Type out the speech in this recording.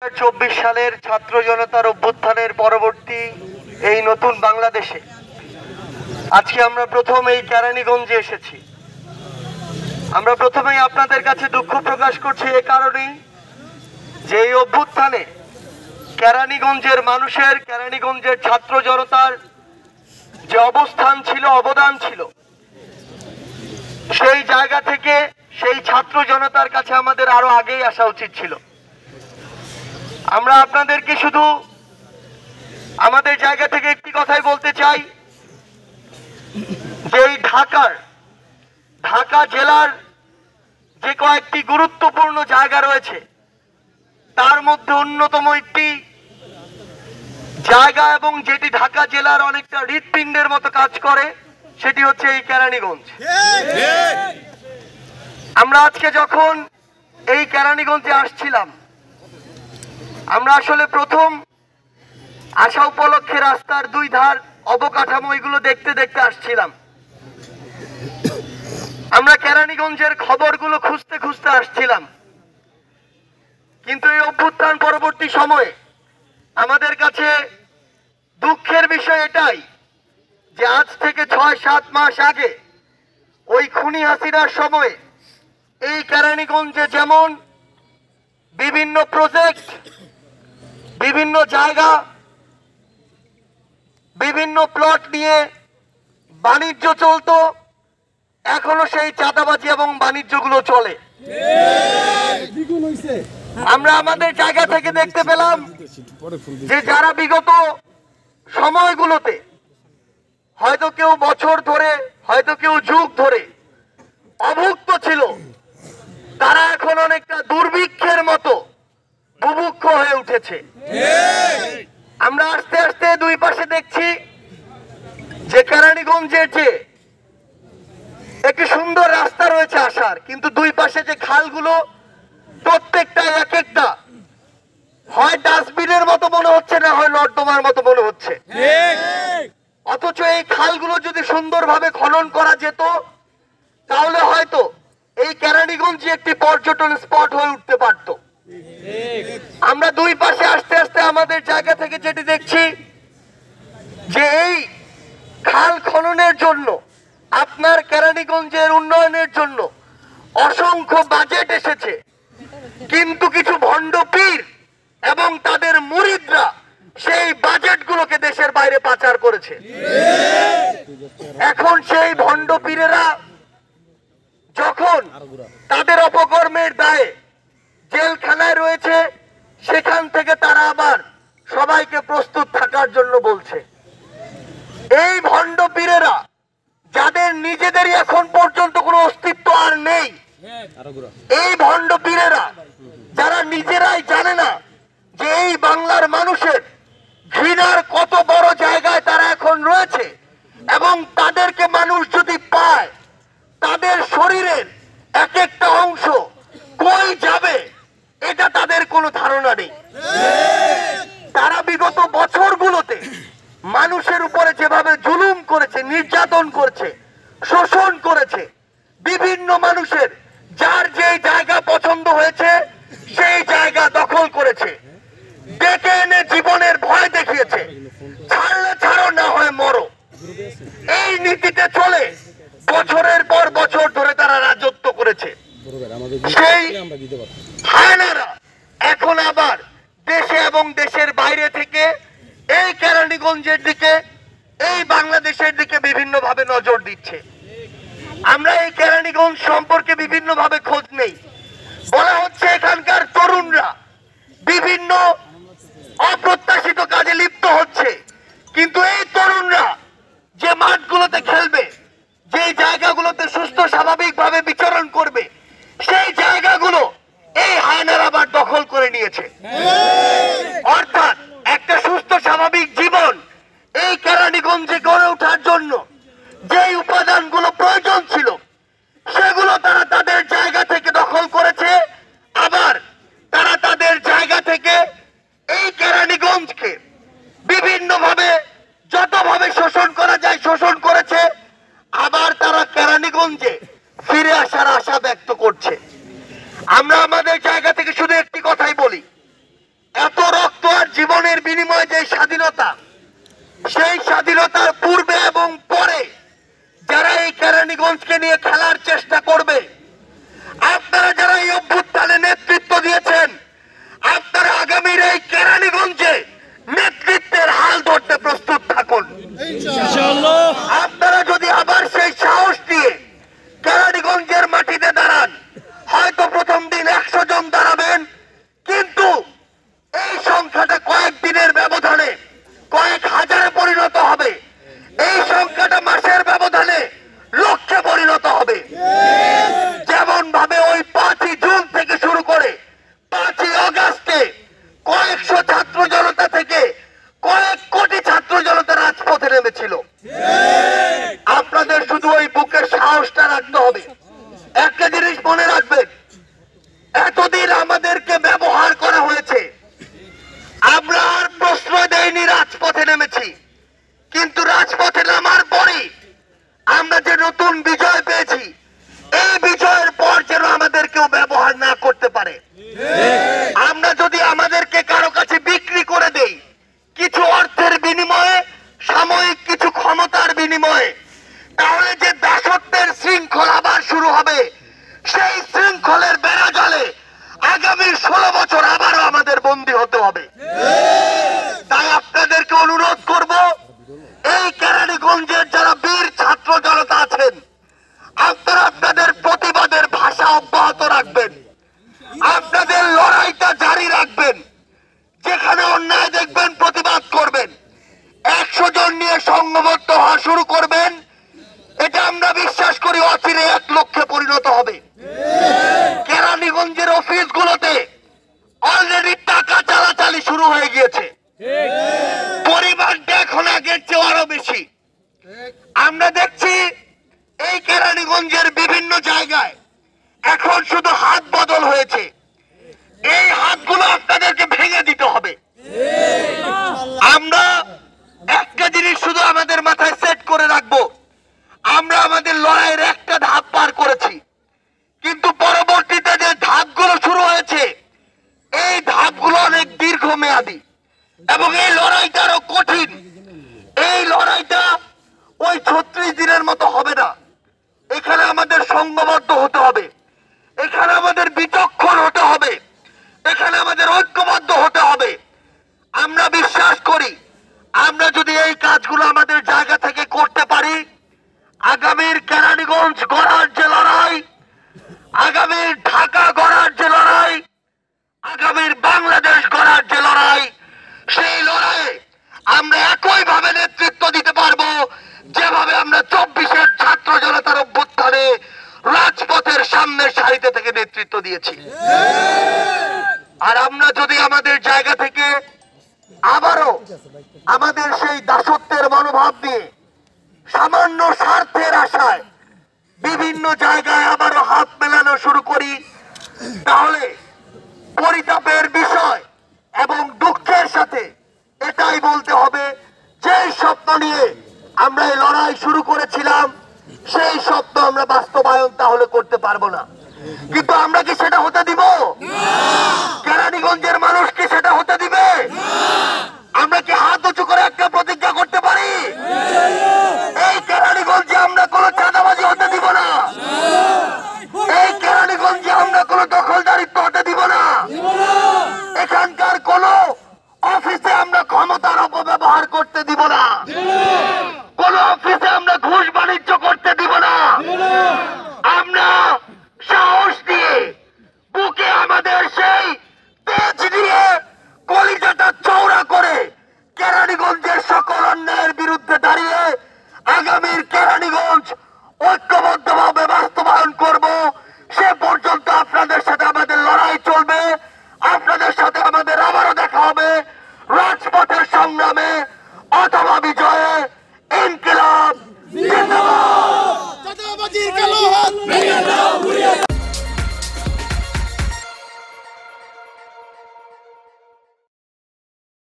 ২০২৪ সালের ছাত্র জনতার অভ্যুত্থানের পরবর্তী এই নতুন বাংলাদেশে আজকে আমরা প্রথম এই কেরানীগঞ্জে এসেছি। আমরা প্রথমেই আপনাদের কাছে দুঃখ প্রকাশ করছি এ কারণেই যে এই অভ্যুত্থানে কেরানীগঞ্জের মানুষের, কেরানীগঞ্জের ছাত্র জনতার যে অবস্থান ছিল, অবদান ছিল, সেই জায়গা থেকে সেই ছাত্র জনতার কাছে আমাদের আরো আগেই আসা উচিত ছিল। আমরা আপনাদেরকে শুধু আমাদের জায়গা থেকে একটি কথাই বলতে চাই যে এই ঢাকা জেলার যে কয়েকটি গুরুত্বপূর্ণ জায়গা রয়েছে তার মধ্যে অন্যতম একটি জায়গা এবং যেটি ঢাকা জেলার অনেকটা হৃৎপিণ্ডের মতো কাজ করে সেটি হচ্ছে এই কেরানীগঞ্জ। আমরা আজকে যখন এই কেরানীগঞ্জে আসছিলাম, আমরা আসলে প্রথম আসা উপলক্ষে রাস্তার দুই ধার অবকাঠামো এগুলো দেখতে দেখতে আসছিলাম। আমরা কেরানীগঞ্জের খবরগুলো খুঁজতে খুঁজতে আসছিলাম, কিন্তু এই অভ্যুত্থান পরবর্তী সময়ে আমাদের কাছে দুঃখের বিষয় এটাই যে আজ থেকে ৬-৭ মাস আগে ওই খুনি হাসিনার সময়ে এই কেরানীগঞ্জে যেমন বিভিন্ন প্রজেক্ট, বিভিন্ন জায়গা, বিভিন্ন প্লট নিয়ে বাণিজ্য চলতো, এখনো সেই চাঁদাবাজি এবং বাণিজ্যগুলো চলে। আমরা আমাদের জায়গা থেকে দেখতে পেলাম যে যারা বিগত সময়গুলোতে হয়তো কেউ বছর ধরে, হয়তো কেউ যুগ ধরে অভুক্ত ছিল, তারা এখন অনেকটা দুর্ভিক্ষের মতো বুভুক্ষ হয়ে উঠেছে। আমরা আস্তে আস্তে দুই পাশে দেখছি যে কেরানীগঞ্জের যে একটি সুন্দর রাস্তা রয়েছে আসার, কিন্তু দুই পাশে যে খালগুলো প্রত্যেকটা এক একটা হয় ডাস্টবিনের মতো মনে হচ্ছে, না হয় নর্দমার মতো মনে হচ্ছে। অথচ এই খালগুলো যদি সুন্দরভাবে খনন করা যেত তাহলে হয়তো এই কেরানীগঞ্জ একটি পর্যটন স্পট হয়ে উঠতে পারত। আমরা দুই পাশে আস্তে আস্তে আমাদের জায়গা থেকে যেটি দেখছি যে এই খাল খননের জন্য, আপনার কেরানীগঞ্জের উন্নয়নের জন্য অসংখ্য বাজেট এসেছে, কিন্তু কিছু ভণ্ড পীর এবং তাদের মুরিদরা সেই বাজেটগুলোকে দেশের বাইরে পাচার করেছে। এখন সেই ভণ্ড পীরেরা যখন তাদের অপকর্মের দায়ে জেলখানায় রয়েছে, সেখান থেকে তারা আবার সবাইকে প্রস্তুত থাকার জন্য বলছে। এই ভণ্ড পীরেরা যাদের নিজেদেরই এখন পর্যন্ত কোনো অস্তিত্ব আর নেই, এই ভণ্ড পীরেরা যারা নিজেরাই জানে না যে এই বাংলার মানুষের ঘৃণার কত বড় জায়গায় তারা এখন রয়েছে, এবং তাদেরকে মানুষ যদি পায়, তাদের শরীরের এক একটা অংশ কই যাবে এটা তাদের কোনো ধারণা নেই। তারা বিগত বছরগুলোতে মানুষের উপরে যেভাবে জুলুম করেছে, নির্যাতন করেছে, শোষণ করেছে, বিভিন্ন মানুষের যার যে জায়গা পছন্দ হয়েছে সেই জায়গা দখল করেছে, ডেকে এনে জীবনের ভয় দেখিয়েছে, ছাড়লে ছাড়ো, না হয় মরো, এই নীতিতে চলে বছরের পর বছর ধরে তারা রাজত্ব করেছে। সেই হায়নারা এখন আবার দেশে এবং দেশের বাইরে থেকে এই কেরানীগঞ্জের দিকে, এই বাংলাদেশের দিকে বিভিন্ন ভাবে নজর দিচ্ছে। আমরা এই কেরানীগঞ্জ সম্পর্কে বিভিন্ন ভাবে খোঁজ নেই। বলা হচ্ছে এখানকার তরুণরা বিভিন্ন অপ্রত্যাশিত কাজে লিপ্ত হচ্ছে, কিন্তু এই তরুণরা যে মাঠগুলোতে খেলবে, যে জায়গাগুলোতে সুস্থ স্বাভাবিকভাবে বিচরণ করবে, সেই জায়গাগুলো এই হায়নার আবার দখল করে নিয়েছে। অর্থাৎ একটা সুস্থ স্বাভাবিক জীবন এই কেরানীগঞ্জে গড়ে ওঠার জন্য যেই উপাদানগুলো প্রয়োজন ছিল সেগুলো তারা তাদের জায়গা থেকে দখল করেছে, আবার তারা তাদের জায়গা থেকে এই কেরানীগঞ্জকে বিভিন্নভাবে যতভাবে শোষণ করা যায় শোষণ করেছে, আবার তারা কেরানীগঞ্জে ফিরে আসার আশা ব্যক্ত করছে। আমরা আমাদের জায়গা থেকে শুধু একটি কথাই বলি, এত রক্ত আর জীবনের বিনিময়ে যে স্বাধীনতা, সেই স্বাধীনতার পূর্বে এবং পরে যারা এই কেরানীগঞ্জকে নিয়ে খেলার চেষ্টা করবে, আপনারা যারা এই অভ্যুত্থানে নেতৃত্ব দিয়েছেন, আপনারা আগামীর এই কেরানীগঞ্জে নেতৃত্বের হাল ধরতে প্রস্তুত থাকুন। আপনারা যদি আবার সেই সাহস দিয়ে কেরানীগঞ্জের মাটিতে দাঁড়ান, হয়তো প্রথম দিন 100 জন দাঁড়াবেন, কিন্তু এই সংখ্যাটা কয়েকদিনের ব্যবধানে কয়েক হাজারে পরিণত হবে, এই সংখ্যাটা মাসের ব্যবধানে লক্ষে পরিণত হবে। যেমন ভাবে ওই 5ই জুন থেকে শুরু করে 5ই আগস্টে কয়েকশো ছাত্র জনতা থেকে কয়েক কোটি ছাত্র জনতা রাজপথে নেমেছিল। আপনাদের শুধু ওই বুকের সাহসটা রাখতে হবে। একটা জিনিস মনে রাখবেন, এতদিন আমাদেরকে ব্যবহার করা হয়েছে, আমরা আর প্রশ্রয় দেয়নি, রাজপথে নেমেছি। কিন্তু রাজপথে নামার পরে আমরা যে নতুন বিজয় পেয়েছি, এই বিজয়ের পর যেন আমাদের কেউ ব্যবহার না করতে পারে। আমরা যদি আমাদেরকে কারো কাছে বিক্রি করে দেই কিছু অর্থের বিনিময়ে, সাময়িক কিছু ক্ষমতার বিনিময়ে, তাহলে যে দাসত্বের শৃঙ্খল আবার শুরু হবে, সেই শৃঙ্খলের বেড়া জালে আগামী 16 বছর আবারও আমাদের বন্দী হতে হবে। তাই আপনাদেরকে অনুরোধ করব, এই কেরানীগঞ্জের যারা বীর ছাত্র জনতা আছেন, আপনারা আপনাদের প্রতিবাদের ভাষা অব্যাহত রাখবেন, আপনাদের লড়াইটা জারি রাখবেন। যেখানে অন্যায় দেখবেন প্রতিবাদ করবেন, 100 জন নিয়ে সংঘবদ্ধ হওয়া শুরু করবেন। এটা আমরা বিশ্বাস করি অচিরে 1 লক্ষে পরিণত হবে। কেরানীগঞ্জের অফিসগুলোতে অলরেডি টাকা চালাচালি শুরু হয়ে গিয়েছে, পরিমাণটা এখন আগের চেয়ে আরো বেশি। আমরা দেখছি এই কেরানীগঞ্জের বিভিন্ন জায়গায় এখন শুধু হাত বদল হয়েছে। এই হাতগুলো আপনাদেরকে ভেঙে দিতে হবে। আমরা একটা জিনিস শুধু আমাদের মাথায় সেট করে রাখবো, আমরা আমাদের লড়াইয়ের একটা ধাপ পার করেছি, কিন্তু পরবর্তীতে যে ধাপগুলো শুরু হয়েছে, এই ধাপগুলো অনেক দীর্ঘমেয়াদী এবং এই লড়াইটা আরো কঠিন। এই লড়াইটা ওই 36 দিনের মতো হবে না। এখানে আমাদের সংঘবদ্ধ হতে হবে, এখানে আমাদের বিচক্ষণ হতে হবে, এখানে আমাদের ঐক্যবদ্ধ হতে হবে। আমরা বিশ্বাস করি, আমরা যদি এই কাজগুলো আমাদের জায়গা থেকে করতে পারি, আগামীর কেরানীগঞ্জ গড়ার যে লড়াই, আগামীর ঢাকা গড়ার যে লড়াই, আগামীর বাংলাদেশ গড়ার যে লড়াই, সেই লড়াইয়ে আমরা একইভাবে নেতৃত্ব দিতে পারবো, যেভাবে আমরা 24-এর ছাত্র জনতার অভ্যুত্থানে রাজপথের সামনের সারিতে থেকে নেতৃত্ব দিয়েছি। আর আমরা যদি আমাদের জায়গা থেকে আবারও আমাদের সেই দাসত্বের মনোভাব নিয়ে সামান্য স্বার্থের আশায় বিভিন্ন জায়গায় আবারও হাত মেলানো শুরু করি, তাহলে পরিতাপের বিষয় এবং দুঃখের সাথে এটাই বলতে হবে, যে স্বপ্ন নিয়ে আমরা এই লড়াই শুরু করেছিলাম, সেই স্বপ্ন আমরা বাস্তবায়ন তাহলে করতে পারবো না। কিন্তু আমরা কি সেটা হতে দিব? কেরানীগঞ্জের মানুষ কি সেটা হতে দিবে? আমরা কি হাত উঁচু করে একটা প্রতিজ্ঞা করতে পারি, এই কেরানীগঞ্জে আমরা কোনো চাঁদাবাজি হতে দিব না, এই কেরানীগঞ্জে আমরা কোনো দখলদারিত্ব হতে দিব না, এখানকার কোনো অফিসে আমরা ক্ষমতার অপব্যবহার করতে দিব না, কোন অফিসে আমরা ঘুষ বাণিজ্য করতে দিব না। আমরা সাহস দিয়ে, বুকে আমাদের সেই তেজ দিয়ে, কলিজাটা চওড়া করে কেরানীগঞ্জের সকল অন্যায়ের বিরুদ্ধে দাঁড়িয়ে আগামীর কেরানীগঞ্জ ঐক্যবদ্ধভাবে বাস্তবায়ন করব। সে পর্যন্ত আপনাদের সাথে আমাদের লড়াই চলবে, আপনাদের সাথে আমাদের আবারও দেখা হবে রাজপথের সংগ্রামে অথবা বিজয়ে। ইনকিলাব জিন্দাবাদ।